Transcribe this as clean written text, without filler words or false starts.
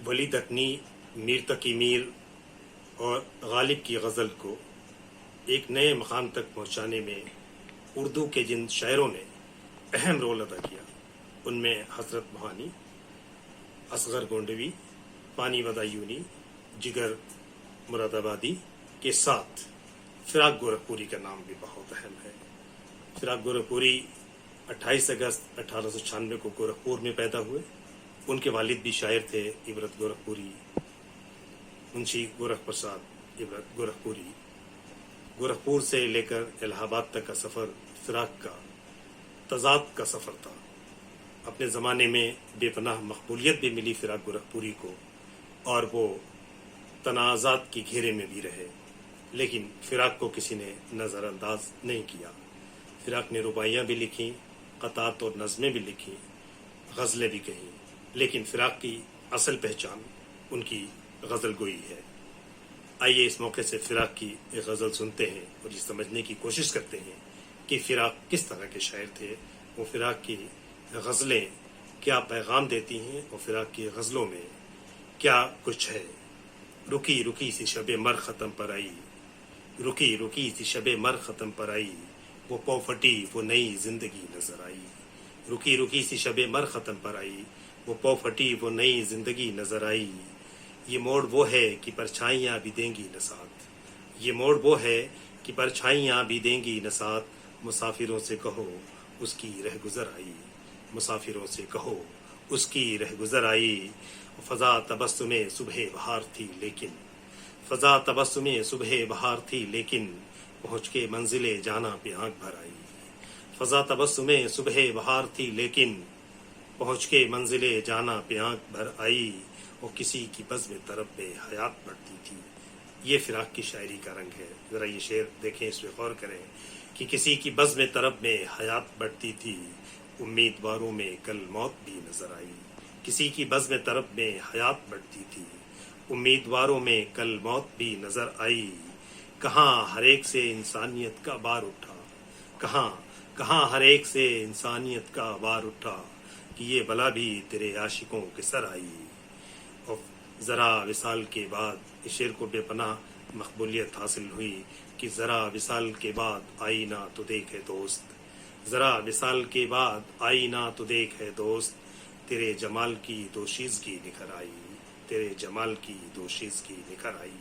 ولی دکنی، میر تقی میر اور غالب کی غزل کو ایک نئے مقام تک پہنچانے میں اردو کے جن شاعروں نے اہم رول ادا کیا ان میں حضرت بہانی، اصغر گونڈوی، پانی بدایونی، جگر مراد آبادی کے ساتھ فراق گورکھپوری کا نام بھی بہت اہم ہے۔ فراق گورکھپوری 28 اگست 1896 کو گورکھپور میں پیدا ہوئے۔ ان کے والد بھی شاعر تھے، عبرت گورکھپوری، منشی گورکھ پرساد عبرت گورکھپوری۔ گورکھپور سے لے کر الہ آباد تک کا سفر فراق کا تضاد کا سفر تھا۔ اپنے زمانے میں بے پناہ مقبولیت بھی ملی فراق گورکھپوری کو، اور وہ تنازعات کی گھیرے میں بھی رہے، لیکن فراق کو کسی نے نظر انداز نہیں کیا۔ فراق نے رباعیاں بھی لکھیں، قطعات اور نظمیں بھی لکھیں، غزلیں بھی کہیں، لیکن فراق کی اصل پہچان ان کی غزل گوئی ہے۔ آئیے اس موقع سے فراق کی ایک غزل سنتے ہیں اور یہ سمجھنے کی کوشش کرتے ہیں کہ فراق کس طرح کے شاعر تھے، وہ فراق کی غزلیں کیا پیغام دیتی ہیں اور فراق کی غزلوں میں کیا کچھ ہے۔ رکی رکی سی شب مر ختم پر آئی، رکی رکی سی شب مر ختم پر آئی، وہ پو پھٹی وہ نئی زندگی نظر آئی۔ رکی رکی سی شب مر ختم پر آئی، وہ پو پھٹی وہ نئی زندگی نظر آئی۔ یہ موڑ وہ ہے کہ پرچھائیاں بھی دیں گی نسات، یہ موڑ وہ ہے کہ پرچھائیاں بھی دیں گی نسات، مسافروں سے کہو اس کی رہ گزر آئی، مسافروں سے کہو اس کی رہ گزر آئی۔ فضا تبسم صبح بہار تھی لیکن، فضا تبسم صبح بہار تھی لیکن، پہنچ کے منزل جانا پہ آنکھ بھر آئی۔ فضا تبسم صبح بہار تھی لیکن، پہنچ کے منزل جانا پہ آنکھ بھر آئی، اور کسی کی بزم طرب میں حیات بڑھتی تھی۔ یہ فراق کی شاعری کا رنگ ہے۔ ذرا یہ شعر دیکھیں، اس پہ غور کریں کہ کسی کی بزم طرب میں حیات بڑھتی تھی، امیدواروں میں کل موت بھی نظر آئی۔ کسی کی بزم طرب میں حیات بڑھتی تھی، امیدواروں میں کل موت بھی نظر آئی۔ کہاں ہر ایک سے انسانیت کا بار اٹھا، کہاں کہاں ہر ایک سے انسانیت کا بار اٹھا، کہ یہ بلا بھی تیرے عاشقوں کے سر آئی۔ اور ذرا وصال کے بعد اس شعر کو بے پناہ مقبولیت حاصل ہوئی کہ ذرا وصال کے بعد آئی نہ تو دیکھ ہے دوست، ذرا وصال کے بعد آئی نہ تو دیکھ ہے دوست، تیرے جمال کی دوشیزگی نکھر آئی، تیرے جمال کی دوشیزگی نکھر آئی۔